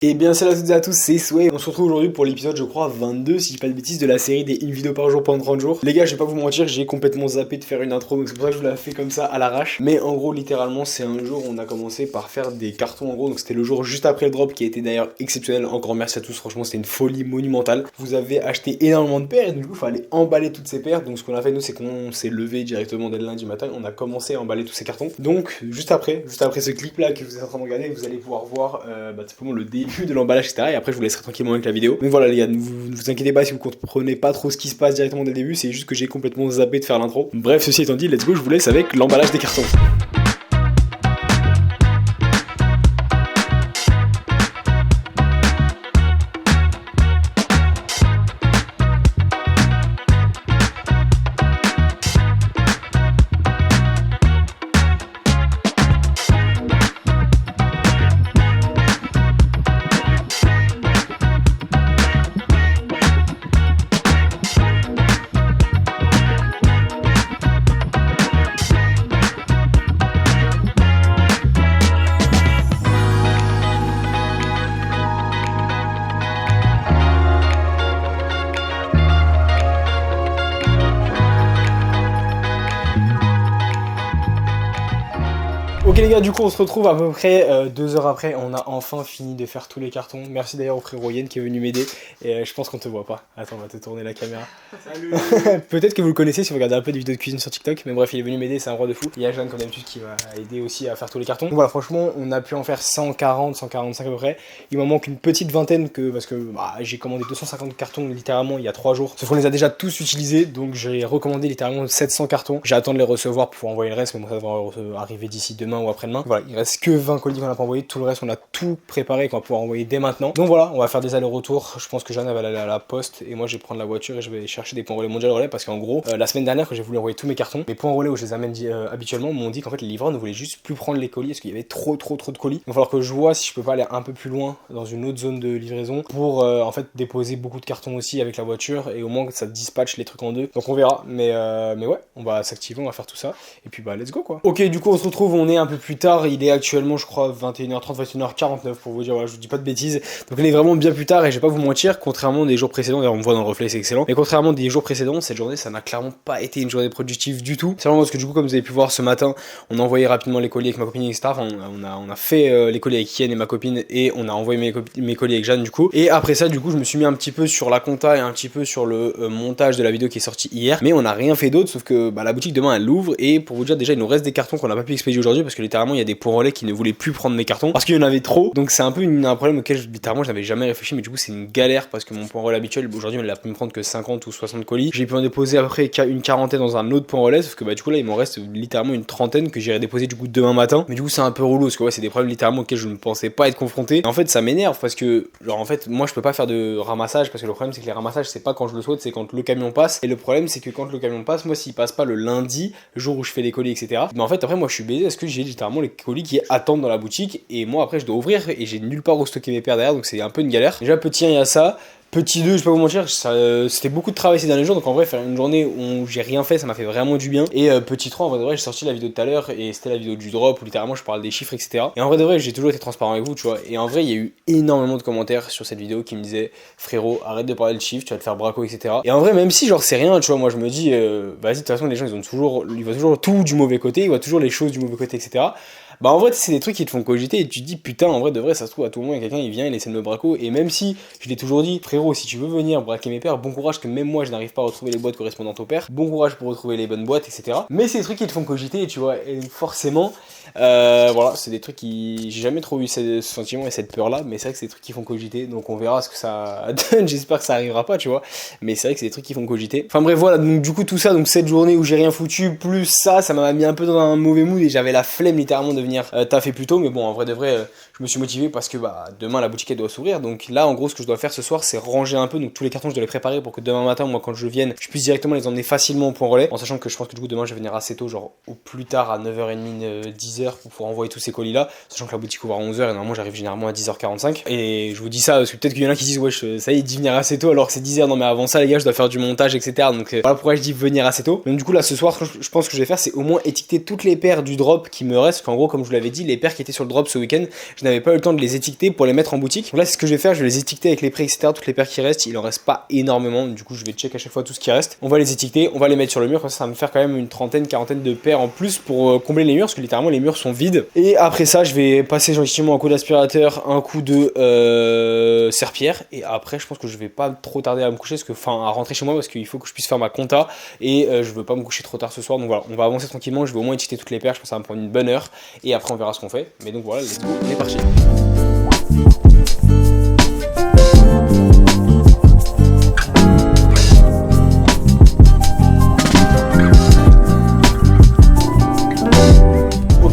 Et bien salut à toutes et à tous, c'est Sway. On se retrouve aujourd'hui pour l'épisode je crois 22 si je dis pas de bêtises de la série des une vidéo par jour pendant 30 jours. Les gars, je vais pas vous mentir, j'ai complètement zappé de faire une intro, donc c'est pour ça que je vous l'ai fait comme ça à l'arrache. Mais en gros littéralement c'est un jour où on a commencé par faire des cartons en gros, donc c'était le jour juste après le drop qui a été d'ailleurs exceptionnel. Encore merci à tous, franchement c'était une folie monumentale. Vous avez acheté énormément de paires et du coup il fallait emballer toutes ces paires. Donc ce qu'on a fait nous c'est qu'on s'est levé directement dès le lundi matin, on a commencé à emballer tous ces cartons. Donc juste après ce clip là que vous êtes en train de regarder, vous allez pouvoir voir simplement le début de l'emballage etc. Et après je vous laisserai tranquillement avec la vidéo. Mais voilà les gars, ne vous inquiétez pas si vous comprenez pas trop ce qui se passe directement dès le début, c'est juste que j'ai complètement zappé de faire l'intro. Bref, ceci étant dit, let's go, je vous laisse avec l'emballage des cartons. Ok les gars, du coup on se retrouve à peu près 2 heures après, on a enfin fini de faire tous les cartons. Merci d'ailleurs au frérot Yen qui est venu m'aider et je pense qu'on te voit pas. Attends, on va te tourner la caméra. Salut. Peut-être que vous le connaissez si vous regardez un peu des vidéos de cuisine sur TikTok, mais bref il est venu m'aider, c'est un roi de fou. Il y a Jeanne comme d'habitude qui va aider aussi à faire tous les cartons. Donc voilà, franchement on a pu en faire 140, 145 à peu près. Il m'en manque une petite vingtaine parce que j'ai commandé 250 cartons littéralement il y a 3 jours. Sauf qu'on les a déjà tous utilisés, donc j'ai recommandé littéralement 700 cartons. J'attends de les recevoir pour pouvoir envoyer le reste, mais bon, ça devrait arriver d'ici demain ou après-demain. Voilà, il reste que 20 colis qu'on n'a pas envoyé, tout le reste on a tout préparé et qu'on va pouvoir envoyer dès maintenant. Donc voilà, on va faire des allers-retours. Je pense que Jeanne va aller à la poste et moi je vais prendre la voiture et je vais chercher des points relais mondial relais parce qu'en gros, la semaine dernière quand j'ai voulu envoyer tous mes cartons, mes points relais où je les amène habituellement m'ont dit qu'en fait les livreurs ne voulaient juste plus prendre les colis parce qu'il y avait trop de colis. Il va falloir que je vois si je peux pas aller un peu plus loin dans une autre zone de livraison pour en fait déposer beaucoup de cartons aussi avec la voiture et au moins que ça dispatche les trucs en deux. Donc on verra, mais ouais, on va s'activer, on va faire tout ça et puis let's go quoi. Ok, du coup on se retrouve, on est un peu plus tard, il est actuellement je crois 21h30, 21h49 pour vous dire, voilà, je vous dis pas de bêtises. Donc il est vraiment bien plus tard et je vais pas vous mentir, contrairement des jours précédents, d'ailleurs on me voit dans le reflet, c'est excellent, mais contrairement des jours précédents, cette journée ça n'a clairement pas été une journée productive du tout. C'est vraiment parce que du coup comme vous avez pu voir ce matin, on a envoyé rapidement les colis avec ma copine etc. Enfin, on a fait les colis avec Yen et ma copine et on a envoyé mes colis avec Jeanne du coup. Et après ça du coup je me suis mis un petit peu sur la compta et un petit peu sur le montage de la vidéo qui est sortie hier, mais on n'a rien fait d'autre sauf que la boutique demain elle l'ouvre et pour vous dire déjà il nous reste des cartons qu'on n'a pas pu expédier aujourd'hui parce que littéralement il y a des points relais qui ne voulaient plus prendre mes cartons parce qu'il y en avait trop, donc c'est un peu un problème auquel littéralement je n'avais jamais réfléchi, mais du coup c'est une galère parce que mon point relais habituel aujourd'hui il a pu me prendre que 50 ou 60 colis, j'ai pu en déposer après une quarantaine dans un autre point relais, sauf que du coup là il m'en reste littéralement une trentaine que j'irai déposer du coup demain matin, mais du coup c'est un peu relou parce que ouais c'est des problèmes littéralement auxquels je ne pensais pas être confronté. Et en fait ça m'énerve parce que genre en fait moi je peux pas faire de ramassage parce que le problème c'est que les ramassages c'est pas quand je le souhaite, c'est quand le camion passe, et le problème c'est que quand le camion passe, moi s'il passe pas le lundi, le jour où je fais les colis etc, mais en fait après moi je suis baisé parce que j'ai littéralement les colis qui attendent dans la boutique et moi après je dois ouvrir et j'ai nulle part où stocker mes paires derrière, donc c'est un peu une galère. Déjà petit 1 il y a ça. Petit 2, je vais pas vous mentir, c'était beaucoup de travail ces derniers jours, donc en vrai faire une journée où j'ai rien fait ça m'a fait vraiment du bien. Et petit 3, en vrai de vrai j'ai sorti la vidéo de tout à l'heure et c'était la vidéo du drop où littéralement je parle des chiffres etc. Et en vrai de vrai j'ai toujours été transparent avec vous tu vois, et en vrai il y a eu énormément de commentaires sur cette vidéo qui me disaient frérot arrête de parler de chiffres, tu vas te faire braco etc. Et en vrai même si genre c'est rien tu vois, moi je me dis vas-y de toute façon les gens ils voient toujours tout du mauvais côté, ils voient toujours les choses du mauvais côté etc. En vrai c'est des trucs qui te font cogiter et tu te dis putain en vrai de vrai ça se trouve à tout moment quelqu'un il vient il essaie de me braco, et même si je l'ai toujours dit frérot si tu veux venir braquer mes paires bon courage, que même moi je n'arrive pas à retrouver les boîtes correspondantes aux paires, bon courage pour retrouver les bonnes boîtes etc. Mais c'est des trucs qui te font cogiter tu vois, et forcément voilà c'est des trucs qui j'ai jamais trop eu ce sentiment et cette peur là, mais c'est vrai que c'est des trucs qui font cogiter, donc on verra ce que ça donne. J'espère que ça arrivera pas tu vois, mais c'est vrai que c'est des trucs qui font cogiter. Enfin bref voilà, donc du coup tout ça, donc cette journée où j'ai rien foutu plus ça m'a mis un peu dans un mauvais mood et j'avais la flemme littéralement de venir taffer plus tôt, mais bon en vrai de vrai je me suis motivé parce que demain la boutique elle doit s'ouvrir, donc là en gros ce que je dois faire ce soir c'est ranger un peu, donc tous les cartons je dois les préparer pour que demain matin moi quand je vienne je puisse directement les emmener facilement au point relais, en sachant que je pense que du coup demain je vais venir assez tôt, genre au plus tard à 9h30 10h pour pouvoir envoyer tous ces colis là, sachant que la boutique ouvre à 11h et normalement j'arrive généralement à 10h45. Et je vous dis ça parce que peut-être qu'il y en a qui disent wesh ça y est dit venir assez tôt alors que c'est 10h, non mais avant ça les gars je dois faire du montage etc, donc voilà pourquoi je dis venir assez tôt. Donc du coup là ce soir je pense que je vais faire c'est au moins étiqueter toutes les paires du drop qui me restent, qu'en gros comme comme je vous l'avais dit, les paires qui étaient sur le drop ce week-end, je n'avais pas eu le temps de les étiqueter pour les mettre en boutique. Donc là, c'est ce que je vais faire, je vais les étiqueter avec les prix, etc. Toutes les paires qui restent, il en reste pas énormément, du coup je vais check à chaque fois tout ce qui reste. On va les étiqueter, on va les mettre sur le mur, ça va me faire quand même une trentaine, quarantaine de paires en plus pour combler les murs, parce que littéralement les murs sont vides. Et après ça, je vais passer gentiment un coup d'aspirateur, un coup de serpillère, et après je pense que je vais pas trop tarder à me coucher, à rentrer chez moi, parce qu'il faut que je puisse faire ma compta, et je veux pas me coucher trop tard ce soir. Donc voilà, on va avancer tranquillement, je vais au moins étiqueter toutes les paires, je pense que ça va me prendre une bonne heure, et après on verra ce qu'on fait. Mais donc voilà, let's go, on est parti.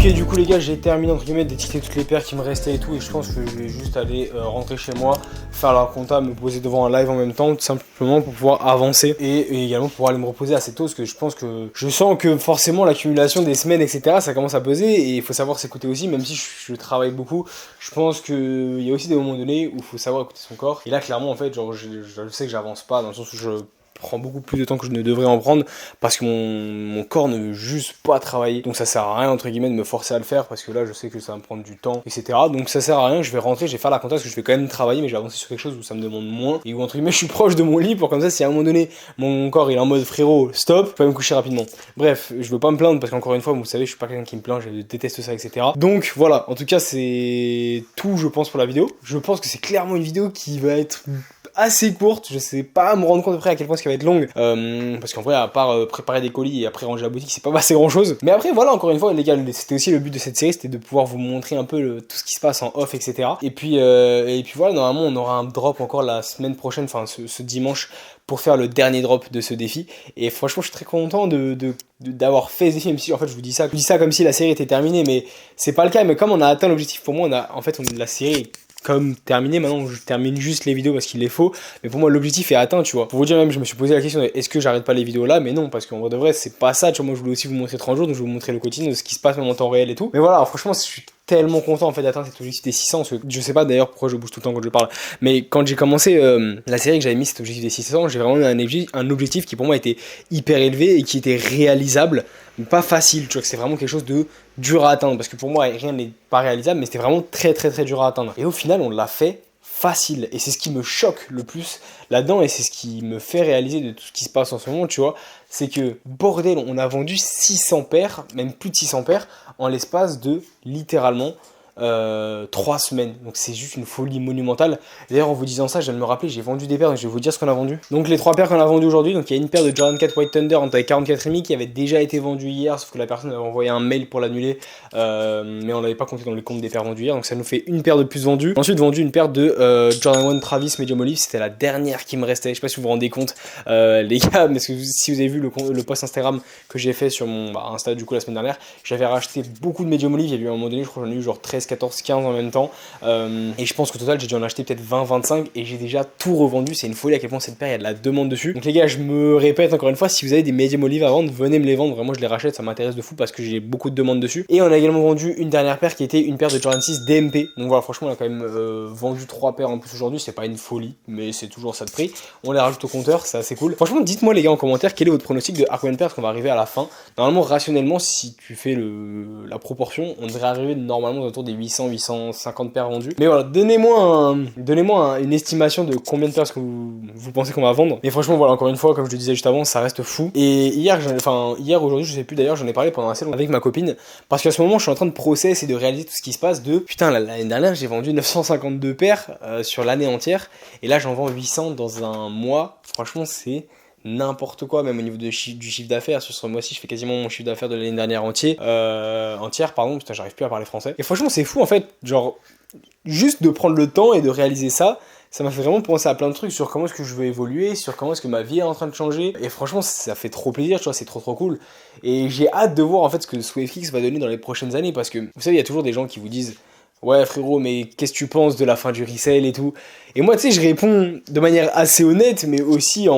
Du coup les gars, j'ai terminé entre guillemets d'étiqueter toutes les paires qui me restaient et tout, et je pense que je vais juste aller rentrer chez moi, faire la compta, me poser devant un live en même temps, tout simplement pour pouvoir avancer et également pouvoir aller me reposer assez tôt, parce que je sens que forcément l'accumulation des semaines etc ça commence à peser, et il faut savoir s'écouter aussi, même si je travaille beaucoup. Je pense qu'il y a aussi des moments donnés où il faut savoir écouter son corps, et là clairement en fait genre je sais que j'avance pas, dans le sens où je prend beaucoup plus de temps que je ne devrais en prendre, parce que mon corps ne veut juste pas travailler, donc ça sert à rien entre guillemets de me forcer à le faire, parce que là je sais que ça va me prendre du temps etc, donc ça sert à rien. Je vais rentrer, je vais faire la compta, parce que je vais quand même travailler, mais je vais avancer sur quelque chose où ça me demande moins, et où entre guillemets je suis proche de mon lit, pour comme ça si à un moment donné mon corps il est en mode frérot stop, je peux me coucher rapidement. Bref, je veux pas me plaindre, parce qu'encore une fois vous savez je suis pas quelqu'un qui me plaint, je déteste ça etc, donc voilà, en tout cas c'est tout je pense pour la vidéo. Je pense que c'est clairement une vidéo qui va être assez courte, je sais pas me rendre compte après à quel point ça va être longue, parce qu'en vrai à part préparer des colis et après ranger la boutique c'est pas passé grand chose, mais après voilà, encore une fois les gars, c'était aussi le but de cette série, c'était de pouvoir vous montrer un peu tout ce qui se passe en off etc, et puis voilà, normalement on aura un drop encore la semaine prochaine, enfin ce dimanche, pour faire le dernier drop de ce défi, et franchement je suis très content d'avoir fait ce défi, même si en fait je vous dis ça comme si la série était terminée, mais c'est pas le cas. Mais comme on a atteint l'objectif, pour moi la série comme terminé, maintenant je termine juste les vidéos parce qu'il les faut, mais pour moi l'objectif est atteint, tu vois. Pour vous dire, même je me suis posé la question de est-ce que j'arrête pas les vidéos là, mais non, parce qu'en vrai de vrai c'est pas ça, tu vois. Moi je voulais aussi vous montrer 30 jours, donc je vais vous montrer le quotidien de ce qui se passe même en temps réel et tout, mais voilà, franchement je suis tellement content en fait d'atteindre cet objectif des 600, parce que je sais pas d'ailleurs pourquoi je bouge tout le temps quand je parle, mais quand j'ai commencé la série, que j'avais mis cet objectif des 600, j'ai vraiment eu un objectif qui pour moi était hyper élevé et qui était réalisable, mais pas facile, tu vois, que c'est vraiment quelque chose de dur à atteindre, parce que pour moi rien n'est pas réalisable, mais c'était vraiment très dur à atteindre, et au final on l'a fait facile, et c'est ce qui me choque le plus là-dedans, et c'est ce qui me fait réaliser de tout ce qui se passe en ce moment, tu vois, c'est que bordel, on a vendu 600 paires, même plus de 600 paires, en l'espace de littéralement 3 semaines, donc c'est juste une folie monumentale. D'ailleurs en vous disant ça, je viens de me rappeler, j'ai vendu des paires, donc je vais vous dire ce qu'on a vendu. Donc les 3 paires qu'on a vendues aujourd'hui, donc il y a une paire de Jordan 4 White Thunder en taille 44,5 qui avait déjà été vendue hier, sauf que la personne avait envoyé un mail pour l'annuler, mais on l'avait pas compté dans le compte des paires vendues hier, donc ça nous fait une paire de plus vendue. Ensuite vendu une paire de Jordan 1 Travis Medium Olive, c'était la dernière qui me restait, je sais pas si vous vous rendez compte les gars, mais si vous avez vu le post Instagram que j'ai fait sur mon Insta du coup la semaine dernière, j'avais racheté beaucoup de Medium Olive, il y a eu un moment donné, je crois que j'en ai eu genre 13, 14, 15 en même temps, et je pense qu'au total j'ai dû en acheter peut-être 20, 25, et j'ai déjà tout revendu. C'est une folie à quel point cette paire il y a de la demande dessus. Donc les gars, je me répète encore une fois, si vous avez des Medium Olive à vendre, venez me les vendre, vraiment je les rachète, ça m'intéresse de fou parce que j'ai beaucoup de demandes dessus. Et on a également vendu une dernière paire qui était une paire de Jordan 6 DMP, donc voilà, franchement on a quand même vendu 3 paires en plus aujourd'hui, c'est pas une folie, mais c'est toujours ça de prix. On les rajoute au compteur, c'est assez cool. Franchement dites-moi les gars en commentaire quel est votre pronostic de Arc One Pair, parce qu'on va arriver à la fin. Normalement rationnellement, si tu fais la proportion, on devrait arriver normalement autour des 800, 850 paires vendues. Mais voilà, donnez-moi une estimation de combien de paires que vous pensez qu'on va vendre. Mais franchement voilà, encore une fois, comme je le disais juste avant, ça reste fou. Et hier, aujourd'hui, je sais plus d'ailleurs, j'en ai parlé pendant assez longtemps avec ma copine, parce qu'à ce moment je suis en train de process et de réaliser tout ce qui se passe de putain, l'année dernière j'ai vendu 952 paires sur l'année entière, et là j'en vends 800 dans un mois. Franchement c'est n'importe quoi, même au niveau du chiffre d'affaires. Sur ce mois-ci je fais quasiment mon chiffre d'affaires de l'année dernière entière, putain j'arrive plus à parler français. Et franchement c'est fou en fait, genre juste de prendre le temps et de réaliser ça m'a fait vraiment penser à plein de trucs sur comment est-ce que je veux évoluer, sur comment est-ce que ma vie est en train de changer, et franchement ça fait trop plaisir, tu vois, c'est trop cool, et j'ai hâte de voir en fait ce que SwiftKicks va donner dans les prochaines années, parce que vous savez il y a toujours des gens qui vous disent ouais frérot, mais qu'est-ce que tu penses de la fin du resale et tout, et moi tu sais je réponds de manière assez honnête, mais aussi pas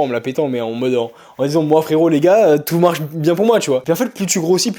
en me la pétant, mais en mode en disant moi frérot les gars, tout marche bien pour moi, tu vois. Puis en fait plus tu grossis,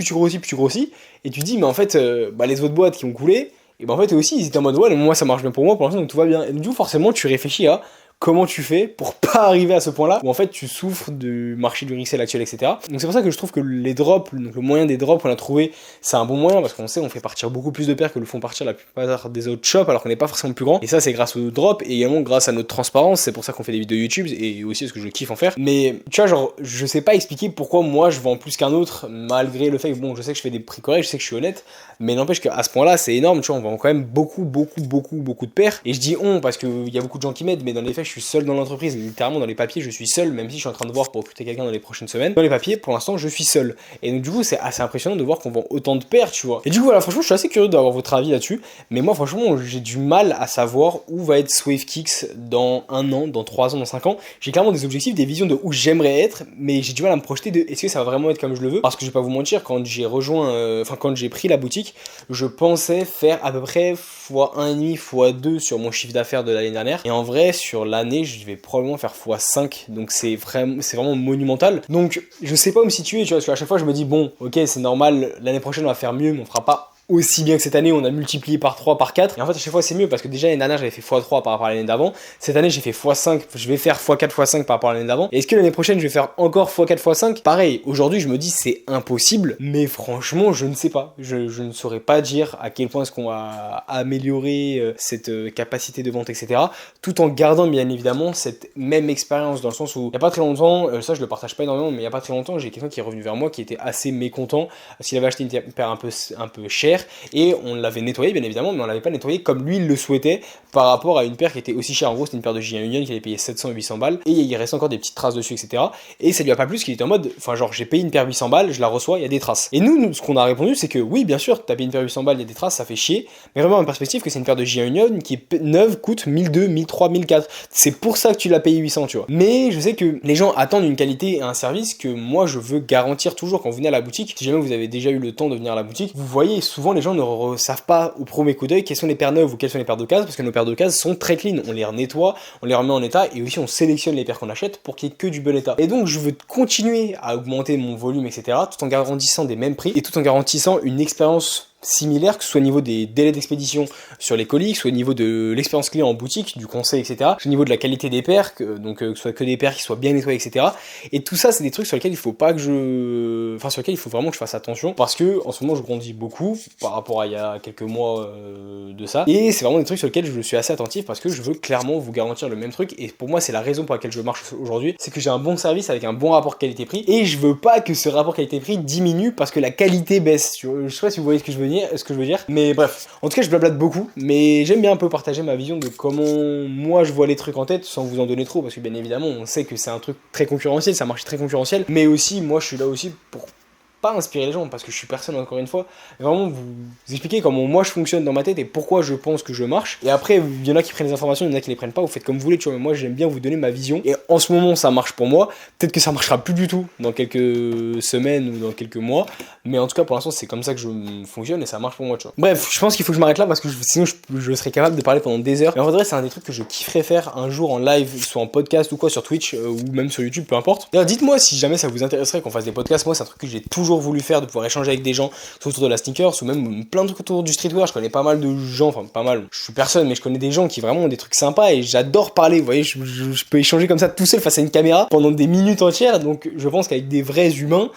et tu dis mais en fait les autres boîtes qui ont coulé, et ben en fait eux aussi ils étaient en mode ouais moi ça marche bien pour moi pour l'instant, donc tout va bien, et du coup forcément tu réfléchis à comment tu fais pour pas arriver à ce point-là où en fait tu souffres du marché du resell actuel, etc. Donc c'est pour ça que je trouve que les drops, donc le moyen des drops qu'on a trouvé, c'est un bon moyen parce qu'on sait on fait partir beaucoup plus de paires que le font partir la plupart des autres shops alors qu'on n'est pas forcément plus grand. Et ça c'est grâce aux drops et également grâce à notre transparence. C'est pour ça qu'on fait des vidéos YouTube et aussi parce que je kiffe en faire. Mais tu vois, genre, je sais pas expliquer pourquoi moi je vends plus qu'un autre malgré le fait que bon, je sais que je fais des prix corrects, je sais que je suis honnête, mais n'empêche qu'à ce point-là c'est énorme. Tu vois, on vend quand même beaucoup de paires. Et je dis on parce qu'il y a beaucoup de gens qui m'aident, mais dans les faits je suis seul dans l'entreprise. Littéralement dans les papiers je suis seul, même si je suis en train de voir pour recruter quelqu'un dans les prochaines semaines. Dans les papiers pour l'instant je suis seul. Et donc du coup c'est assez impressionnant de voir qu'on vend autant de paires, tu vois. Et du coup voilà, franchement je suis assez curieux d'avoir votre avis là-dessus. Mais moi franchement j'ai du mal à savoir où va être SwaveKicks dans 1 an, dans 3 ans, dans 5 ans. J'ai clairement des objectifs, des visions de où j'aimerais être, mais j'ai du mal à me projeter de est-ce que ça va vraiment être comme je le veux. Parce que je vais pas vous mentir, quand j'ai rejoint, quand j'ai pris la boutique, je pensais faire à peu près x1,5, x2 sur mon chiffre d'affaires de l'année dernière. Et en vrai, sur l'année, je vais probablement faire x5. Donc c'est vraiment monumental. Donc je sais pas où me situer, tu vois, parce qu'à chaque fois je me dis bon, ok, c'est normal, l'année prochaine on va faire mieux, mais on fera pas aussi bien que cette année, on a multiplié par 3, par 4. Et en fait, à chaque fois, c'est mieux parce que déjà l'année dernière, j'avais fait x3 par rapport à l'année d'avant. Cette année, j'ai fait x5, je vais faire x4, x5 par rapport à l'année d'avant. Et est-ce que l'année prochaine, je vais faire encore x4, x5 ? Pareil, aujourd'hui, je me dis c'est impossible, mais franchement, je ne sais pas. Je ne saurais pas dire à quel point est-ce qu'on va améliorer cette capacité de vente, etc. Tout en gardant, bien évidemment, cette même expérience dans le sens où, il n'y a pas très longtemps, ça je le partage pas énormément, mais il n'y a pas très longtemps, j'ai quelqu'un qui est revenu vers moi qui était assez mécontent parce qu'il avait acheté une paire un peu chère. Et on l'avait nettoyé bien évidemment, mais on l'avait pas nettoyé comme lui il le souhaitait par rapport à une paire qui était aussi chère. En gros c'était une paire de J1 Union qui avait payé 700 et 800 balles et il restait encore des petites traces dessus, etc. Et ça lui a pas plu parce qu'il était en mode, enfin genre j'ai payé une paire 800 balles, je la reçois, il y a des traces. Et nous ce qu'on a répondu c'est que oui bien sûr t'as payé une paire 800 balles, il y a des traces, ça fait chier, mais vraiment en perspective que c'est une paire de J1 Union qui est neuve, coûte 1200, 1300, 1400. C'est pour ça que tu l'as payé 800, tu vois. Mais je sais que les gens attendent une qualité et un service que moi je veux garantir toujours quand vous venez à la boutique. Si jamais vous avez déjà eu le temps de venir à la boutique, vous voyez souvent les gens ne savent pas au premier coup d'œil quelles sont les paires neuves ou quelles sont les paires d'occasion parce que nos paires d'occasion sont très clean, on les nettoie, on les remet en état et aussi on sélectionne les paires qu'on achète pour qu'il n'y ait que du bon état. Et donc je veux continuer à augmenter mon volume, etc. tout en garantissant des mêmes prix et tout en garantissant une expérience similaire, que ce soit au niveau des délais d'expédition sur les colis, que ce soit au niveau de l'expérience client en boutique, du conseil, etc. Au niveau de la qualité des paires, que ce soit que des paires qui soient bien nettoyées, etc. Et tout ça, c'est des trucs sur lesquels il faut pas que sur lesquels il faut vraiment que je fasse attention, parce que en ce moment, je grandis beaucoup par rapport à il y a quelques mois de ça. Et c'est vraiment des trucs sur lesquels je suis assez attentif, parce que je veux clairement vous garantir le même truc. Et pour moi, c'est la raison pour laquelle je marche aujourd'hui, c'est que j'ai un bon service avec un bon rapport qualité-prix, et je veux pas que ce rapport qualité-prix diminue parce que la qualité baisse. Je sais pas si vous voyez ce que je veux dire, mais bref, en tout cas je blablate beaucoup, mais j'aime bien un peu partager ma vision de comment moi je vois les trucs en tête sans vous en donner trop, parce que bien évidemment on sait que c'est un truc très concurrentiel, c'est un marché très concurrentiel, mais aussi moi je suis là aussi pour pas inspirer les gens parce que je suis personne encore une fois, vraiment vous expliquer comment moi je fonctionne dans ma tête et pourquoi je pense que je marche. Et après il y en a qui prennent les informations, il y en a qui les prennent pas, vous faites comme vous voulez, tu vois, mais moi j'aime bien vous donner ma vision et en ce moment ça marche pour moi, peut-être que ça marchera plus du tout dans quelques semaines ou dans quelques mois, mais en tout cas pour l'instant c'est comme ça que je fonctionne et ça marche pour moi, tu vois. Bref, je pense qu'il faut que je m'arrête là parce que sinon je serais capable de parler pendant des heures. Mais en vrai c'est un des trucs que je kifferais faire un jour en live, soit en podcast ou quoi, sur Twitch ou même sur YouTube, peu importe. D'ailleurs dites-moi si jamais ça vous intéresserait qu'on fasse des podcasts. Moi c'est un truc que j'ai toujours voulu faire, de pouvoir échanger avec des gens autour de la sneakers ou même plein de trucs autour du streetwear. Je connais pas mal de gens, enfin pas mal, je suis personne, mais je connais des gens qui vraiment ont des trucs sympas et j'adore parler, vous voyez, je peux échanger comme ça tout seul face à une caméra pendant des minutes entières, donc je pense qu'avec des vrais humains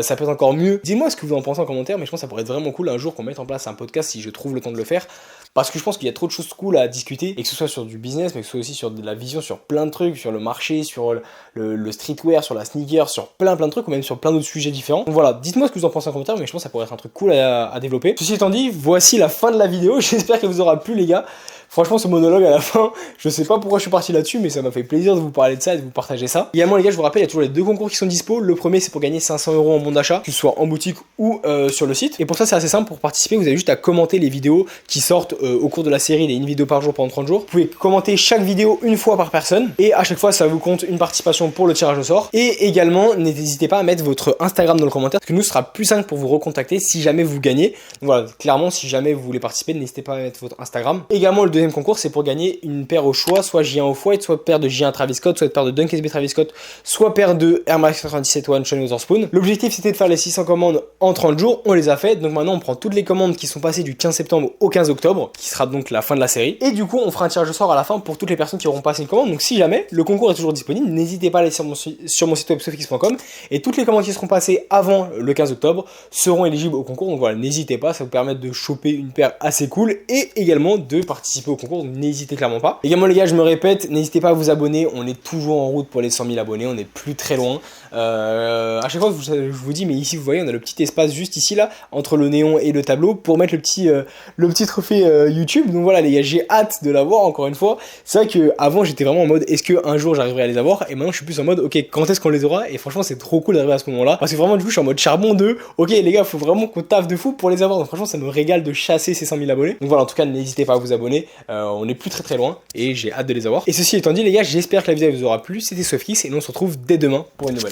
ça peut être encore mieux. Dis-moi ce que vous en pensez en commentaire, mais je pense que ça pourrait être vraiment cool un jour qu'on mette en place un podcast si je trouve le temps de le faire, parce que je pense qu'il y a trop de choses cool à discuter, et que ce soit sur du business, mais que ce soit aussi sur de la vision sur plein de trucs, sur le marché, sur le streetwear, sur la sneaker, sur plein de trucs, ou même sur plein d'autres sujets différents. Donc voilà, dites-moi ce que vous en pensez en commentaire, mais je pense que ça pourrait être un truc cool à développer. Ceci étant dit, voici la fin de la vidéo, j'espère qu'elle vous aura plu les gars. Franchement, ce monologue à la fin, je sais pas pourquoi je suis parti là-dessus, mais ça m'a fait plaisir de vous parler de ça et de vous partager ça. Également, les gars, je vous rappelle, il y a toujours les deux concours qui sont dispo. Le premier, c'est pour gagner 500 € en bon d'achat, que ce soit en boutique ou sur le site. Et pour ça, c'est assez simple. Pour participer, vous avez juste à commenter les vidéos qui sortent au cours de la série, les une vidéo par jour pendant 30 jours. Vous pouvez commenter chaque vidéo une fois par personne. Et à chaque fois, ça vous compte une participation pour le tirage au sort. Et également, n'hésitez pas à mettre votre Instagram dans le commentaire, parce que nous, ce sera plus simple pour vous recontacter si jamais vous gagnez. Donc voilà, clairement, si jamais vous voulez participer, n'hésitez pas à mettre votre Instagram. Également, le deuxième concours, c'est pour gagner une paire au choix, soit J1 Off-White, soit paire de J1 Travis Scott, soit paire de Dunk SB Travis Scott, soit paire de Air Max 97 One Sean Wotherspoon. L'objectif c'était de faire les 600 commandes en 30 jours, on les a faites, donc maintenant on prend toutes les commandes qui sont passées du 15 septembre au 15 octobre, qui sera donc la fin de la série, et du coup on fera un tirage au sort à la fin pour toutes les personnes qui auront passé une commande. Donc si jamais le concours est toujours disponible, n'hésitez pas à aller sur mon site web sofix.com, et toutes les commandes qui seront passées avant le 15 octobre seront éligibles au concours. Donc voilà, n'hésitez pas, ça va vous permettre de choper une paire assez cool et également de participer au concours, donc n'hésitez clairement pas. Également les gars, je me répète, n'hésitez pas à vous abonner, on est toujours en route pour les 100 000 abonnés, on est plus très loin. À chaque fois je vous dis, mais ici vous voyez on a le petit espace juste ici là entre le néon et le tableau pour mettre le petit trophée YouTube. Donc voilà les gars, j'ai hâte de l'avoir encore une fois. C'est vrai que avant j'étais vraiment en mode est-ce que un jour j'arriverai à les avoir, et maintenant je suis plus en mode ok, quand est-ce qu'on les aura, et franchement c'est trop cool d'arriver à ce moment là parce que vraiment du coup je suis en mode charbon de ok les gars, faut vraiment qu'on taffe de fou pour les avoir. Donc franchement ça me régale de chasser ces 100 000 abonnés. Donc voilà, en tout cas n'hésitez pas à vous abonner, on est plus très loin et j'ai hâte de les avoir. Et ceci étant dit les gars, j'espère que la vidéo vous aura plu. C'était Sofix et nous on se retrouve dès demain pour une nouvelle.